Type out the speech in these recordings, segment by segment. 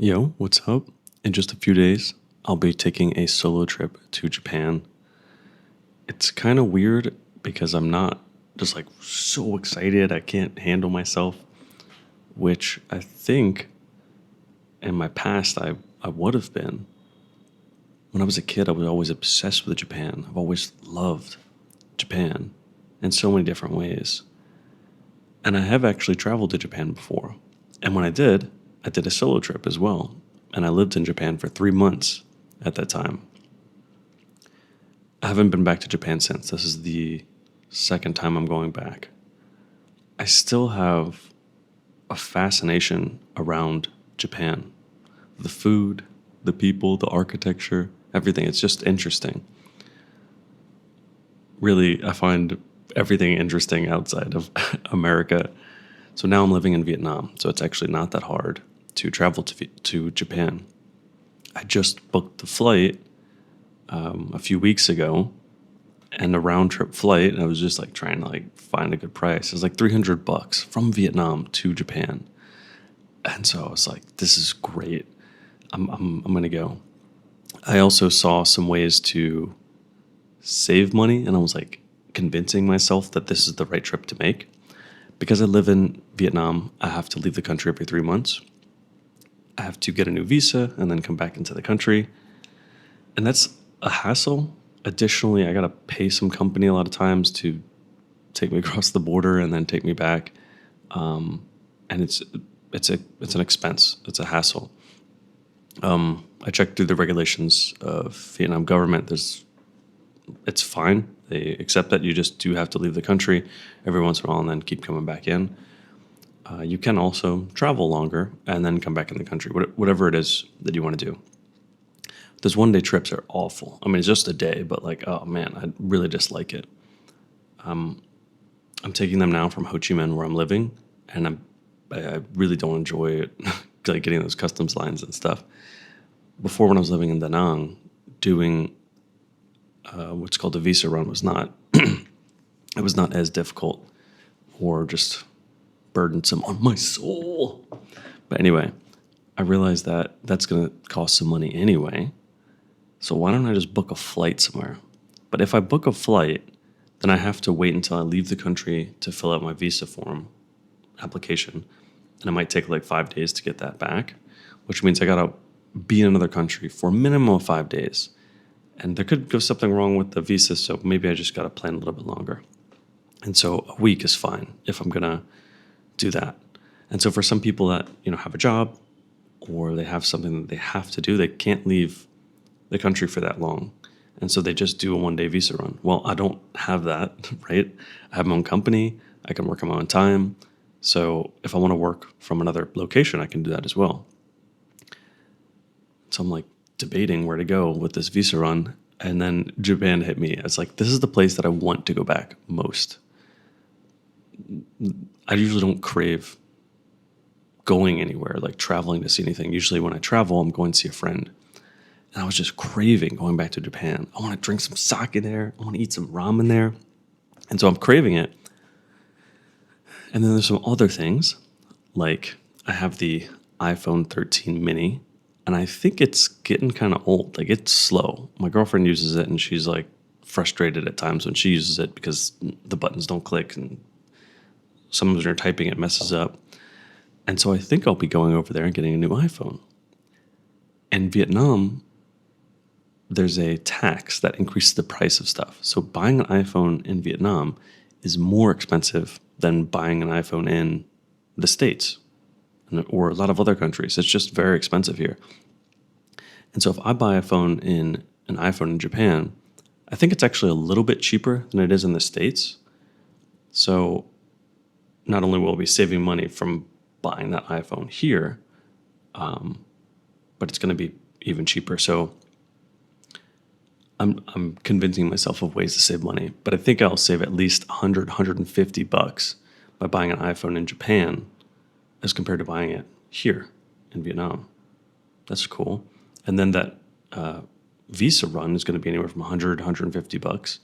Yo, what's up? In just a few days, I'll be taking a solo trip to Japan. It's kind of weird because I'm not just like so excited. I can't handle myself, which I think in my past I would have been. When I was a kid, I was always obsessed with Japan. I've always loved Japan in so many different ways. And I have actually traveled to Japan before. And when I did a solo trip as well. And I lived in Japan for 3 months at that time. I haven't been back to Japan since. This is the second time I'm going back. I still have a fascination around Japan. The food, the people, the architecture, everything. It's just interesting. Really, I find everything interesting outside of America. So now I'm living in Vietnam, so it's actually not that hard to travel to Japan. I just booked the flight a few weeks ago, and a round trip flight. I was just like trying to like find a good price. It was like $300 from Vietnam to Japan, and so I was like, "This is great. I'm gonna go." I also saw some ways to save money, and I was like convincing myself that this is the right trip to make. Because I live in Vietnam, I have to leave the country every 3 months. I have to get a new visa and then come back into the country. And that's a hassle. Additionally, I got to pay some company a lot of times to take me across the border and then take me back. And it's an expense. It's a hassle. I checked through the regulations of Vietnam government. It's fine. They accept that you just do have to leave the country every once in a while and then keep coming back in. You can also travel longer and then come back in the country, whatever it is that you want to do. Those one-day trips are awful. I mean, it's just a day, but like, oh man, I really dislike it. I'm taking them now from Ho Chi Minh, where I'm living, and I really don't enjoy it, like getting those customs lines and stuff. Before, when I was living in Da Nang, doing what's called a visa run was not it was not as difficult or just burdensome on my soul. But anyway, I realized that that's going to cost some money anyway. So why don't I just book a flight somewhere? But if I book a flight, then I have to wait until I leave the country to fill out my visa form application. And it might take like 5 days to get that back, which means I got to be in another country for a minimum of 5 days. And there could go something wrong with the visa, so maybe I just got to plan a little bit longer. And so a week is fine if I'm going to do that. And so for some people that, have a job or they have something that they have to do, they can't leave the country for that long. And so they just do a one-day visa run. Well, I don't have that, right? I have my own company. I can work on my own time. So if I want to work from another location, I can do that as well. So I'm like debating where to go with this visa run. And then Japan hit me. It's like, this is the place that I want to go back most. I usually don't crave going anywhere, like traveling to see anything. Usually when I travel, I'm going to see a friend. And I was just craving going back to Japan. I want to drink some sake there. I want to eat some ramen there. And so I'm craving it. And then there's some other things, like I have the iPhone 13 mini, and I think it's getting kind of old. Like, it's slow. My girlfriend uses it, and she's like frustrated at times when she uses it because the buttons don't click, and sometimes when you're typing, it messes up. And so I think I'll be going over there and getting a new iPhone. In Vietnam, there's a tax that increases the price of stuff. So buying an iPhone in Vietnam is more expensive than buying an iPhone in the States or a lot of other countries. It's just very expensive here. And so if I buy an iPhone in Japan, I think it's actually a little bit cheaper than it is in the States. So not only will I be saving money from buying that iPhone here, but it's going to be even cheaper. So I'm convincing myself of ways to save money, but I think I'll save at least $150 by buying an iPhone in Japan as compared to buying it here in Vietnam. That's cool. And then that visa run is going to be anywhere from $150.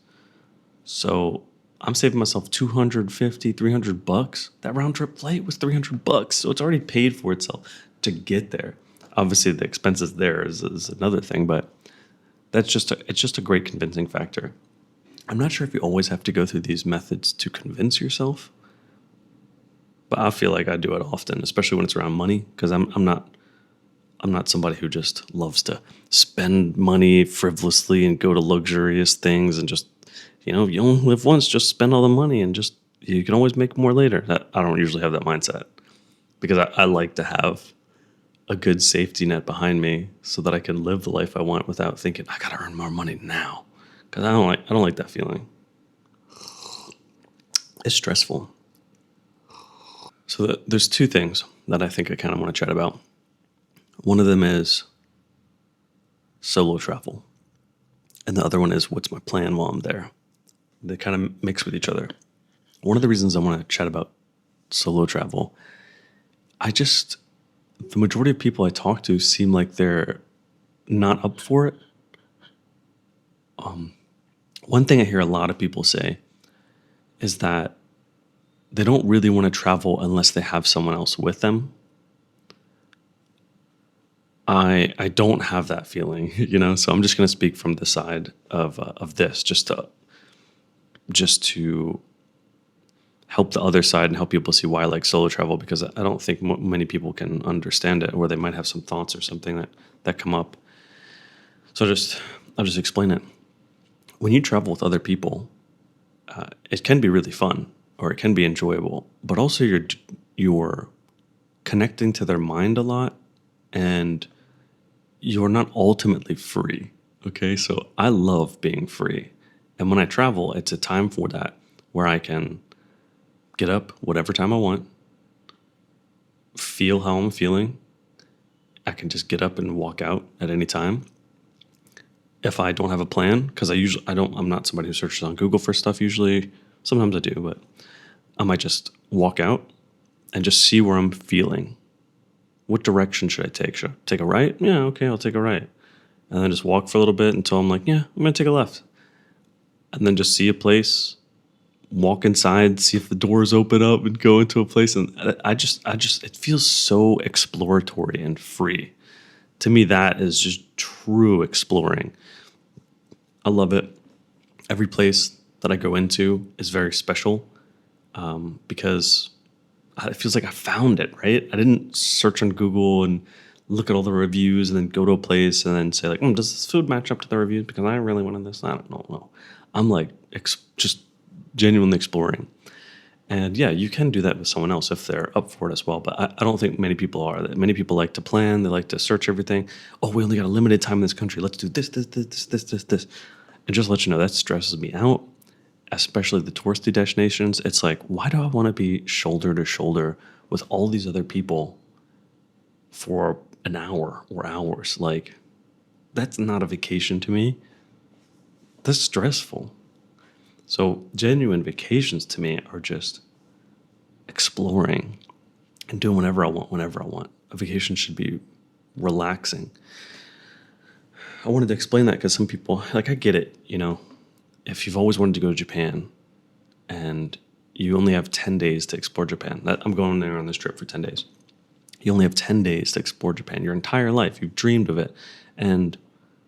So I'm saving myself $250, $300. That round trip flight was $300. So it's already paid for itself to get there. Obviously, the expenses there is another thing, but it's just a great convincing factor. I'm not sure if you always have to go through these methods to convince yourself, but I feel like I do it often, especially when it's around money, because I'm not somebody who just loves to spend money frivolously and go to luxurious things and just, you only live once, just spend all the money and just, you can always make more later. I don't usually have that mindset because I like to have a good safety net behind me so that I can live the life I want without thinking, I got to earn more money now. Because I don't like that feeling. It's stressful. So there's two things that I think I kind of want to chat about. One of them is solo travel. And the other one is what's my plan while I'm there. They kind of mix with each other. One of the reasons I want to chat about solo travel, the majority of people I talk to seem like they're not up for it. One thing I hear a lot of people say is that they don't really want to travel unless they have someone else with them. I don't have that feeling, so I'm just going to speak from the side of this just to help the other side and help people see why I like solo travel, because I don't think many people can understand it, or they might have some thoughts or something that come up. So I'll just explain it. When you travel with other people, it can be really fun or it can be enjoyable, but also you're connecting to their mind a lot, and you're not ultimately free. Okay, so I love being free, and when I travel, it's a time for that where I can get up whatever time I want, feel how I'm feeling. I can just get up and walk out at any time. If I don't have a plan, because I'm not somebody who searches on Google for stuff usually. Sometimes I do, but I might just walk out and just see where I'm feeling. What direction should I take? Should I take a right? Yeah, okay, I'll take a right. And then just walk for a little bit until I'm like, yeah, I'm going to take a left. And then just see a place, walk inside, see if the doors open up and go into a place. And it feels so exploratory and free. To me, that is just true exploring. I love it. Every place that I go into is very special because it feels like I found it, right? I didn't search on Google and look at all the reviews and then go to a place and then say like, does this food match up to the reviews? Because I really wanted this. I don't know. No. I'm like just genuinely exploring. And yeah, you can do that with someone else if they're up for it as well. But I don't think many people are. Many people like to plan. They like to search everything. Oh, we only got a limited time in this country. Let's do this. And just to let you know, that stresses me out, especially the touristy destinations. It's like, why do I want to be shoulder to shoulder with all these other people for an hour or hours? Like, that's not a vacation to me. That's stressful. So genuine vacations to me are just exploring and doing whatever I want, whenever I want. A vacation should be relaxing. I wanted to explain that because some people, like, I get it, if you've always wanted to go to Japan and you only have 10 days to explore Japan, I'm going there on this trip for 10 days. You only have 10 days to explore Japan. Your entire life, you've dreamed of it, and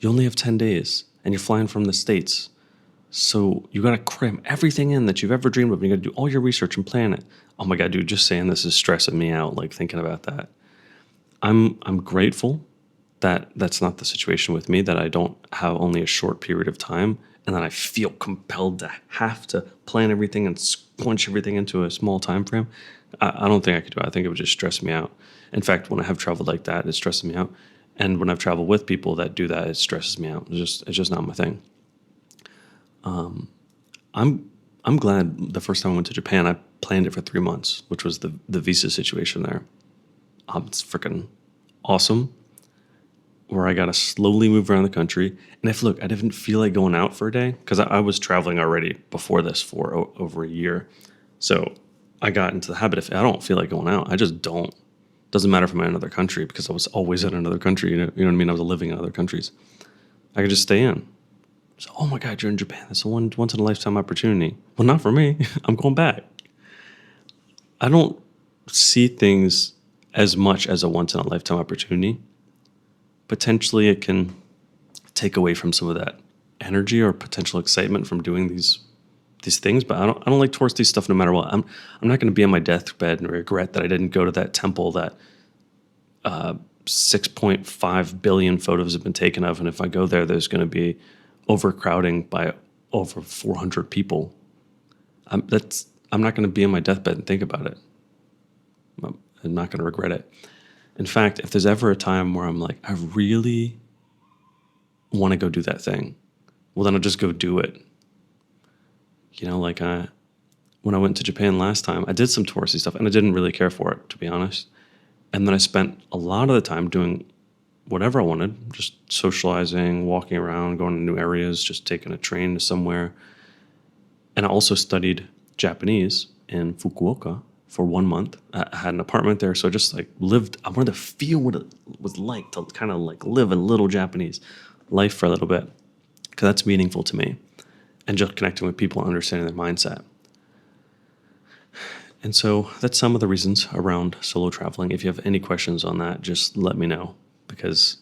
you only have 10 days, and you're flying from the States. So you got to cram everything in that you've ever dreamed of. And you got to do all your research and plan it. Oh my God, dude, just saying this is stressing me out, like thinking about that. I'm grateful that that's not the situation with me, that I don't have only a short period of time and that I feel compelled to have to plan everything and squinch everything into a small time frame. I don't think I could do it. I think it would just stress me out. In fact, when I have traveled like that, it stresses me out. And when I've traveled with people that do that, it stresses me out. It's just not my thing. I'm glad the first time I went to Japan, I planned it for 3 months, which was the visa situation there. It's freaking awesome, where I got to slowly move around the country. And I didn't feel like going out for a day because I was traveling already before this for over a year. So I got into the habit of, I don't feel like going out. I just don't. Doesn't matter if I'm in another country because I was always in another country. You know what I mean? I was living in other countries. I could just stay in. So, oh my God, you're in Japan. That's a once in a lifetime opportunity. Well, not for me. I'm going back. I don't see things as much as a once in a lifetime opportunity. potentially it can take away from some of that energy or potential excitement from doing these things. But I don't like touristy stuff no matter what. I'm not going to be on my deathbed and regret that I didn't go to that temple that 6.5 billion photos have been taken of, and if I go there, there's going to be overcrowding by over 400 people. I'm not going to be on my deathbed and think about it. I'm not going to regret it. In fact, if there's ever a time where I'm like, I really want to go do that thing, well, then I'll just go do it. You know, like when I went to Japan last time, I did some touristy stuff, and I didn't really care for it, to be honest. And then I spent a lot of the time doing whatever I wanted, just socializing, walking around, going to new areas, just taking a train to somewhere. And I also studied Japanese in Fukuoka for 1 month. I had an apartment there, so I just like lived. I wanted to feel what it was like to kind of like live a little Japanese life for a little bit, because that's meaningful to me, and just connecting with people and understanding their mindset. And so that's some of the reasons around solo traveling. If you have any questions on that, just let me know, because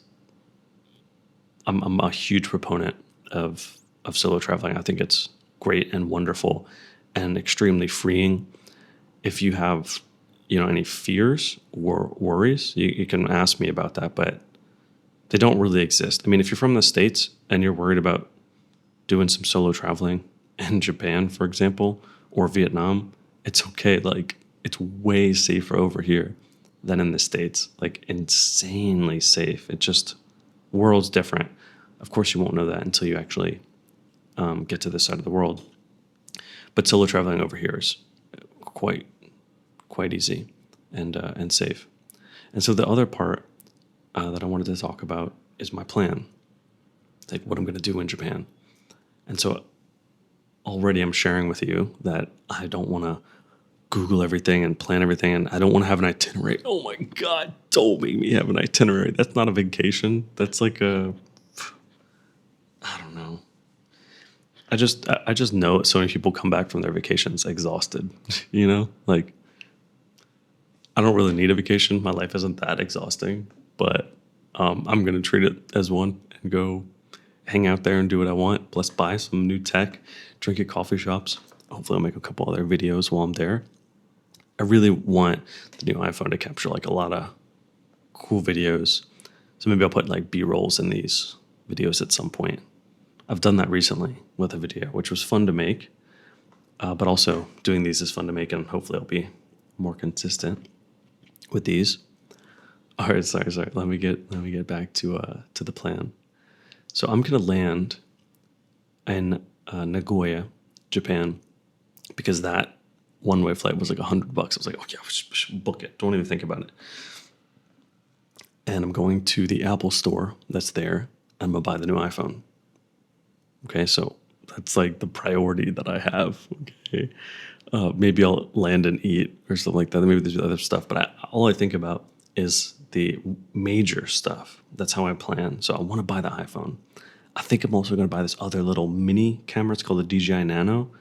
I'm a huge proponent of solo traveling. I think it's great and wonderful and extremely freeing. If you have, any fears or worries, you can ask me about that, but they don't really exist. I mean, if you're from the States and you're worried about doing some solo traveling in Japan, for example, or Vietnam, it's okay. Like, it's way safer over here than in the States. Like, insanely safe. It just, world's different. Of course, you won't know that until you actually get to this side of the world. But solo traveling over here is quite easy and safe. And so the other part that I wanted to talk about is my plan, like what I'm going to do in Japan. And so already I'm sharing with you that I don't want to Google everything and plan everything, and I don't want to have an itinerary. Oh my God, don't make me have an itinerary. That's not a vacation. That's like I don't know. I just know so many people come back from their vacations exhausted, like I don't really need a vacation. My life isn't that exhausting, but I'm going to treat it as one and go hang out there and do what I want, plus buy some new tech, drink at coffee shops. Hopefully I'll make a couple other videos while I'm there. I really want the new iPhone to capture like a lot of cool videos. So maybe I'll put like B-rolls in these videos at some point. I've done that recently with a video, which was fun to make, but also doing these is fun to make, and hopefully I'll be more consistent with these. All right, sorry. Let me get back to the plan. So I'm gonna land in Nagoya, Japan, because that one-way flight was like $100. I was like, oh yeah, we should book it. Don't even think about it. And I'm going to the Apple store that's there. I'm gonna buy the new iPhone. Okay, so that's like the priority that I have. Okay, maybe I'll land and eat or something like that. Maybe there's other stuff, but all I think about is the major stuff. That's how I plan. So I want to buy the iPhone. I think I'm also going to buy this other little mini camera. It's called the DJI Nano.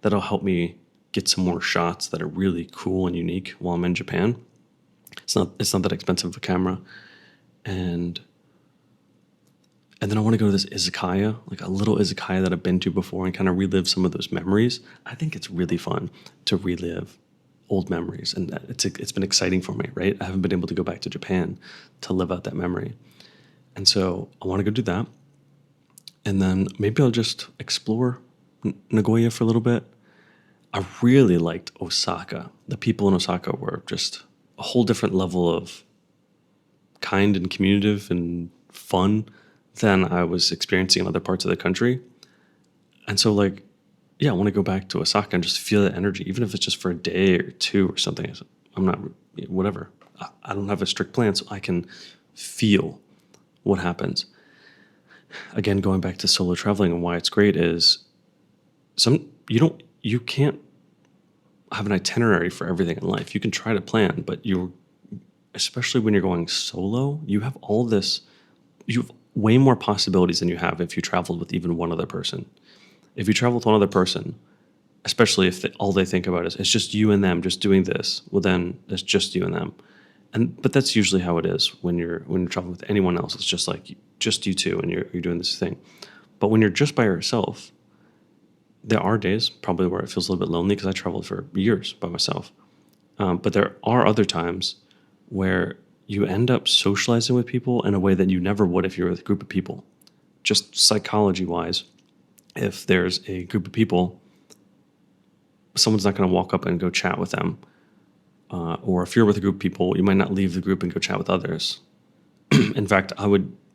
That'll help me get some more shots that are really cool and unique while I'm in Japan. It's not that expensive of a camera. And then I want to go to this izakaya, like a little izakaya that I've been to before, and kind of relive some of those memories. I think it's really fun to relive old memories, and it's been exciting for me, right? I haven't been able to go back to Japan to live out that memory. And so I want to go do that. And then maybe I'll just explore Nagoya for a little bit. I really liked Osaka. The people in Osaka were just a whole different level of kind and communicative and fun than I was experiencing in other parts of the country. And so I want to go back to Osaka and just feel that energy, even if it's just for a day or two or something. I'm not, whatever. I don't have a strict plan, so I can feel what happens. Again, going back to solo traveling and why it's great is you can't have an itinerary for everything in life. You can try to plan, but especially when you're going solo, you have way more possibilities than you have if you traveled with even one other person. If you travel with one other person, especially if all they think about is it's just you and them just doing this, well then it's just you and them. But that's usually how it is when you're traveling with anyone else. It's just like just you two, and you're doing this thing. But when you're just by yourself, there are days probably where it feels a little bit lonely because I traveled for years by myself. But there are other times where you end up socializing with people in a way that you never would if you were with a group of people. Just psychology wise, if there's a group of people, someone's not going to walk up and go chat with them. Or if you're with a group of people, you might not leave the group and go chat with others. In fact, I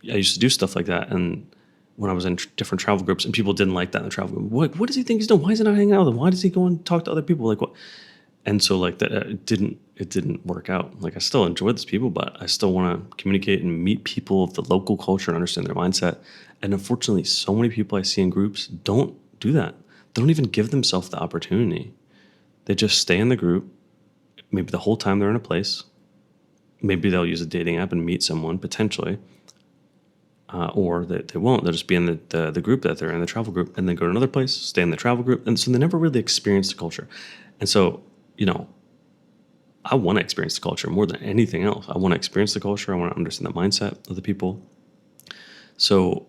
used to do stuff like that, and when I was in different travel groups, and people didn't like that in the travel group. What does he think he's doing? Why is he not hanging out with them? Why does he go and talk to other people? Like what? And so like that, it didn't work out. Like I still enjoy these people, but I still want to communicate and meet people of the local culture and understand their mindset. And unfortunately, so many people I see in groups don't do that. They don't even give themselves the opportunity. They just stay in the group, maybe the whole time they're in a place. Maybe they'll use a dating app and meet someone potentially, or they won't. They'll just be in the group that they're in, the travel group, and then go to another place, stay in the travel group, and so they never really experience the culture. And so, I want to experience the culture more than anything else. I want to experience the culture. I want to understand the mindset of the people. So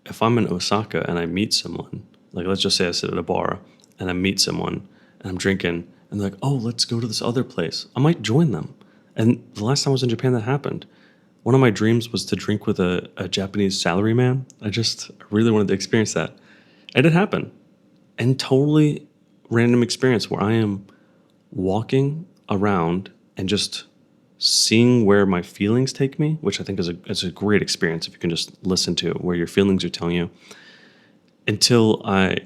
if I'm in Osaka and I meet someone, like let's just say I sit at a bar and I meet someone and I'm drinking and they're like, oh, let's go to this other place, I might join them. And the last time I was in Japan, that happened. One of my dreams was to drink with a Japanese salaryman. I really wanted to experience that. And it happened. And totally random experience where I am walking around and just seeing where my feelings take me, which I think is a great experience if you can just listen to it, where your feelings are telling you, until I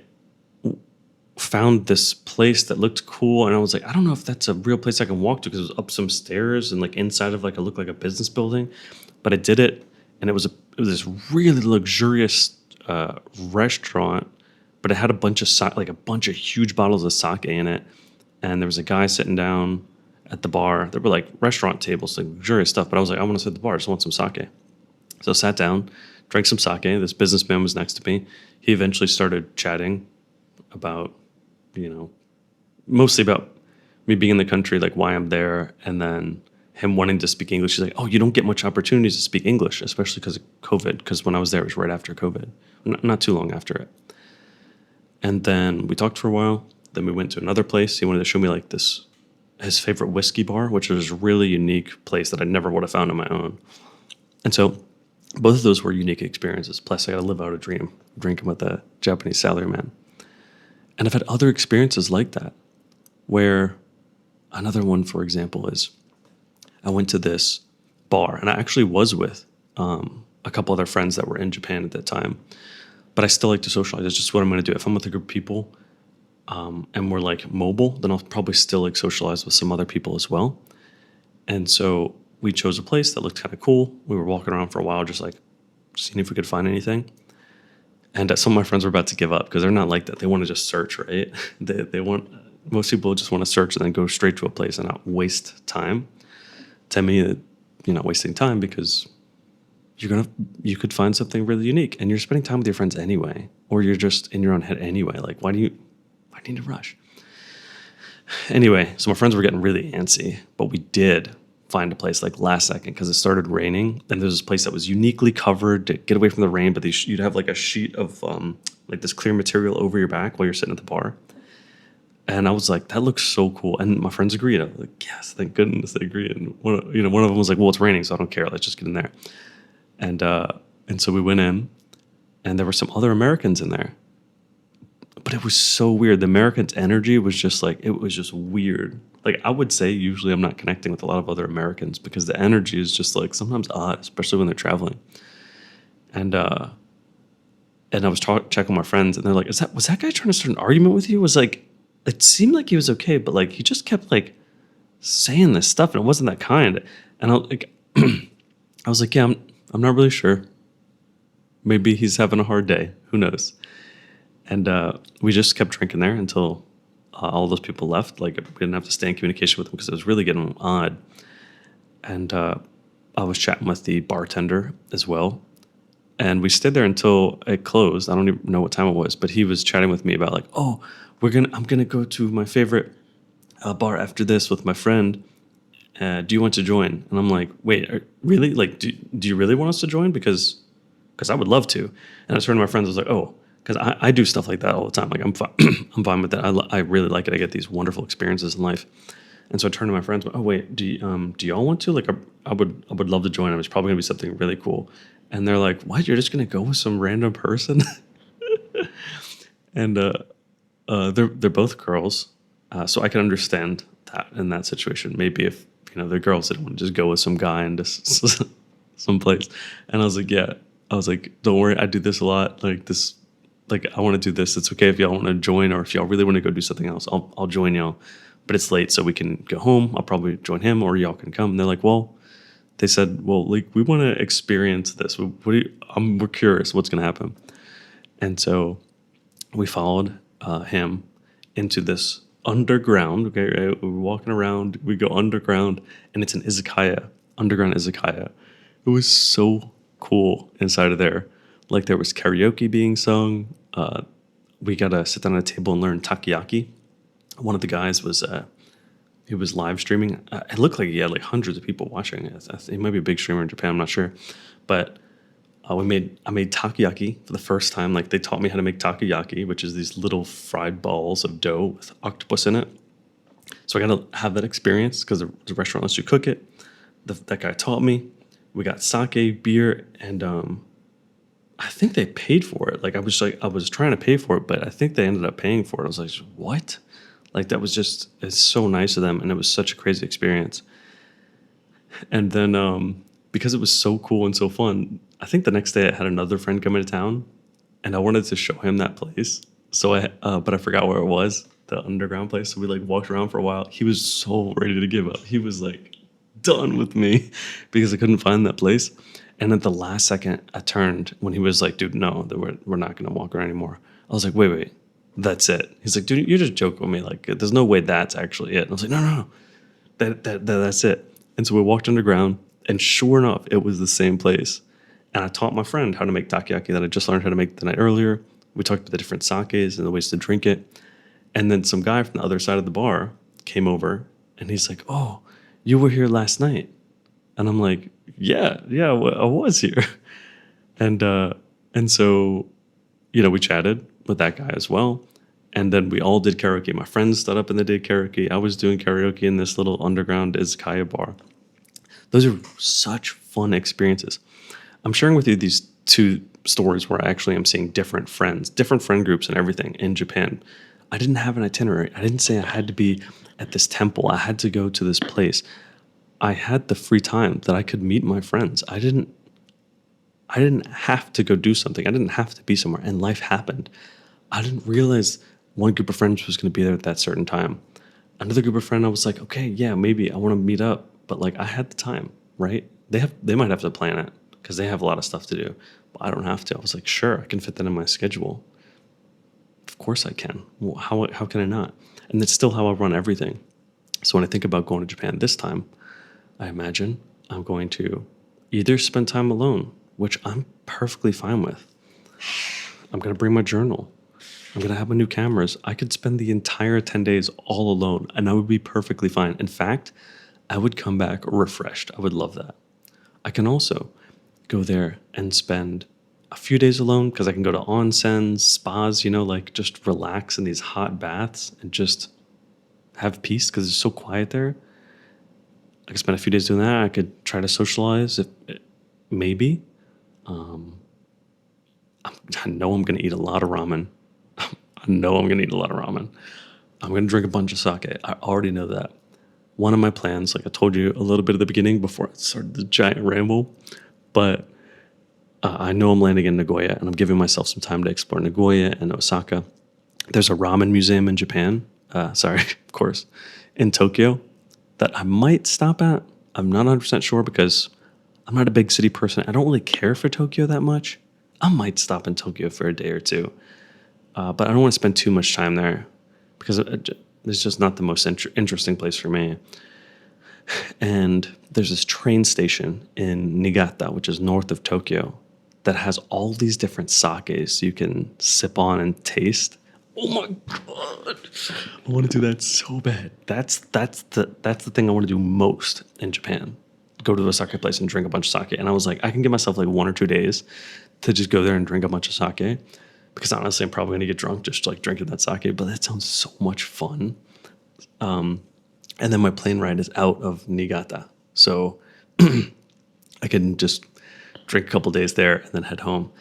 found this place that looked cool. And I was like, I don't know if that's a real place I can walk to because it was up some stairs and like inside of like it looked like a business building. But I did it, and it was this really luxurious restaurant, but it had a bunch of huge bottles of sake in it. And there was a guy sitting down at the bar. There were like restaurant tables, like luxurious stuff. But I was like, I want to sit at the bar. I just want some sake. So I sat down, drank some sake. This businessman was next to me. He eventually started chatting about, mostly about me being in the country, like why I'm there, and then him wanting to speak English. He's like, oh, you don't get much opportunities to speak English, especially because of COVID. Because when I was there, it was right after COVID, not too long after it. And then we talked for a while. Then we went to another place. He wanted to show me like his favorite whiskey bar, which was a really unique place that I never would have found on my own. And so both of those were unique experiences. Plus, I got to live out a dream, drinking with a Japanese salaryman. And I've had other experiences like that, where another one, for example, is I went to this bar, and I actually was with a couple other friends that were in Japan at that time. But I still like to socialize. It's just what I'm going to do. If I'm with a group of people and we're like mobile, then I'll probably still like socialize with some other people as well. And so we chose a place that looked kind of cool. We were walking around for a while, just like seeing if we could find anything. And some of my friends were about to give up because they're not like that. They want to just search, right? Most people just want to search and then go straight to a place and not waste time. To me, you're not wasting time because you could find something really unique, and you're spending time with your friends anyway, or you're just in your own head anyway. Like, why do you need to rush? Anyway, so my friends were getting really antsy, but we did find a place like last second because it started raining, and there's this place that was uniquely covered to get away from the rain, but you'd have like a sheet of like this clear material over your back while you're sitting at the bar. And I was like, that looks so cool. And my friends agreed. I was like, yes, thank goodness they agreed. And one of them was like, well, it's raining, so I don't care. Let's just get in there. And so we went in, and there were some other Americans in there. But it was so weird. The Americans' energy was just like, it was just weird. Like, I would say usually I'm not connecting with a lot of other Americans because the energy is just like sometimes odd, especially when they're traveling. And I was checking my friends, and they're like, was that guy trying to start an argument with you? It seemed like he was okay, but like he just kept like saying this stuff, and it wasn't that kind. And I was like, yeah, I'm not really sure. Maybe he's having a hard day. Who knows? And we just kept drinking there until all those people left. Like, we didn't have to stay in communication with them because it was really getting odd. And I was chatting with the bartender as well. And we stayed there until it closed. I don't even know what time it was, but he was chatting with me about like, oh, I'm gonna go to my favorite bar after this with my friend. Do you want to join? And I'm like, wait, really? Like, do you really want us to join? Because I would love to. And I turned to my friends. I was like, oh, because I do stuff like that all the time. Like I'm fine, I'm fine with that. I really like it. I get these wonderful experiences in life. And so I turned to my friends. Oh wait, do y'all want to? Like I would love to join. It's probably gonna be something really cool. And they're like, what? You're just gonna go with some random person? And they're both girls, so I can understand that in that situation. Maybe if they're girls, they don't want to just go with some guy and just someplace. And I was like, yeah. I was like, don't worry, I do this a lot. Like this, like I want to do this. It's okay if y'all want to join, or if y'all really want to go do something else, I'll join y'all. But it's late, so we can go home. I'll probably join him, or y'all can come. And they're like, well, they said, well, like we want to experience this. We're curious what's gonna happen. And so we followed him into this underground. Okay, right? We're walking around. We go underground, and it's an izakaya, underground izakaya. It was so cool inside of there. Like there was karaoke being sung. We got to sit down at a table and learn takoyaki. One of the guys was he was live streaming. It looked like he had like hundreds of people watching it. He might be a big streamer in Japan. I'm not sure, but I made takoyaki for the first time. Like they taught me how to make takoyaki, which is these little fried balls of dough with octopus in it. So I got to have that experience because the restaurant lets you cook it. That guy taught me. We got sake, beer, and I think they paid for it. Like I was trying to pay for it, but I think they ended up paying for it. I was like, what? Like that was it's so nice of them, and it was such a crazy experience. And then because it was so cool and so fun, I think the next day I had another friend come into town, and I wanted to show him that place. So but I forgot where it was, the underground place. So we like walked around for a while. He was so ready to give up. He was like done with me because I couldn't find that place. And at the last second, I turned when he was like, "Dude, no, we're not gonna walk around anymore." I was like, "Wait, that's it." He's like, "Dude, you're just joking with me. Like, there's no way that's actually it." And I was like, "No, that's it." And so we walked underground, and sure enough, it was the same place. And I taught my friend how to make takoyaki that I just learned how to make the night earlier. We talked about the different sakes and the ways to drink it. And then some guy from the other side of the bar came over, and he's like, "Oh, you were here last night." And I'm like, yeah, I was here. And so, we chatted with that guy as well. And then we all did karaoke. My friends stood up and they did karaoke. I was doing karaoke in this little underground izakaya bar. Those are such fun experiences. I'm sharing with you these two stories where I actually am seeing different friends, different friend groups and everything in Japan. I didn't have an itinerary. I didn't say I had to be at this temple. I had to go to this place. I had the free time that I could meet my friends. I didn't have to go do something. I didn't have to be somewhere, and life happened. I didn't realize one group of friends was going to be there at that certain time. Another group of friends, I was like, okay, yeah, maybe I want to meet up, but like I had the time, right? They might have to plan it because they have a lot of stuff to do, but I don't have to. I was like, sure, I can fit that in my schedule. Of course I can. Well, how can I not? And that's still how I run everything. So when I think about going to Japan this time, I imagine I'm going to either spend time alone, which I'm perfectly fine with. I'm going to bring my journal. I'm going to have my new cameras. I could spend the entire 10 days all alone, and I would be perfectly fine. In fact, I would come back refreshed. I would love that. I can also go there and spend a few days alone because I can go to onsens, spas, like just relax in these hot baths and just have peace because it's so quiet there. I could spend a few days doing that. I could try to socialize, maybe. I know I'm going to eat a lot of ramen. I know I'm going to eat a lot of ramen. I'm going to drink a bunch of sake. I already know that. One of my plans, like I told you a little bit at the beginning before I started the giant ramble, but I know I'm landing in Nagoya, and I'm giving myself some time to explore Nagoya and Osaka. There's a ramen museum in Japan. Of course, in Tokyo that I might stop at. I'm not 100% sure because I'm not a big city person. I don't really care for Tokyo that much. I might stop in Tokyo for a day or two, but I don't want to spend too much time there because it's just not the most interesting place for me. And there's this train station in Niigata, which is north of Tokyo, that has all these different sakes you can sip on and taste. Oh my god, I want to do that so bad. That's the thing I want to do most in Japan. Go to a sake place and drink a bunch of sake. And I was like, I can give myself like 1 or 2 days to just go there and drink a bunch of sake. Because honestly, I'm probably gonna get drunk just like drinking that sake. But that sounds so much fun. And then my plane ride is out of Niigata, so I can just drink a couple days there and then head home.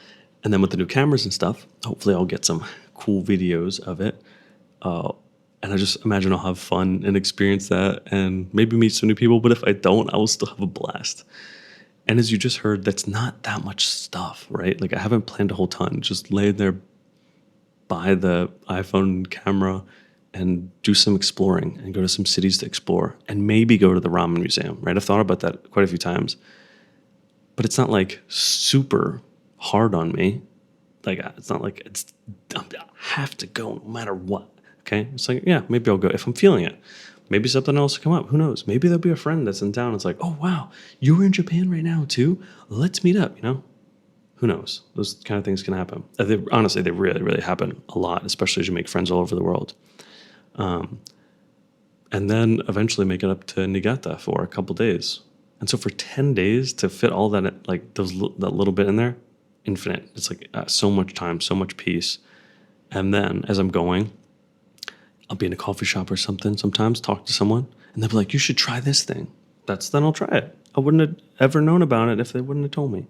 And then with the new cameras and stuff, hopefully I'll get some cool videos of it. And I just imagine I'll have fun and experience that and maybe meet some new people. But if I don't, I will still have a blast. And as you just heard, that's not that much stuff, right? Like I haven't planned a whole ton. Just lay there, buy the iPhone camera, and do some exploring and go to some cities to explore and maybe go to the ramen museum, right? I've thought about that quite a few times, but it's not like super hard on me. Like it's not like I have to go no matter what. Okay, it's like yeah, maybe I'll go if I'm feeling it. Maybe something else will come up. Who knows? Maybe there'll be a friend that's in town. It's like, oh wow, you're in Japan right now too. Let's meet up. Who knows? Those kind of things can happen. Honestly, they really, really happen a lot, especially as you make friends all over the world. And then eventually make it up to Niigata for a couple days. And so for 10 days to fit all that, like that little bit in there, infinite. It's like so much time, so much peace. And then as I'm going, I'll be in a coffee shop or something sometimes, talk to someone, and they'll be like, you should try this thing. Then I'll try it. I wouldn't have ever known about it if they wouldn't have told me.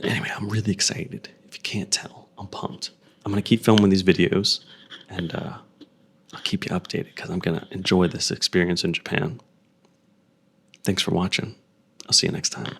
Anyway, I'm really excited. If you can't tell, I'm pumped. I'm going to keep filming these videos, and I'll keep you updated because I'm going to enjoy this experience in Japan. Thanks for watching. I'll see you next time.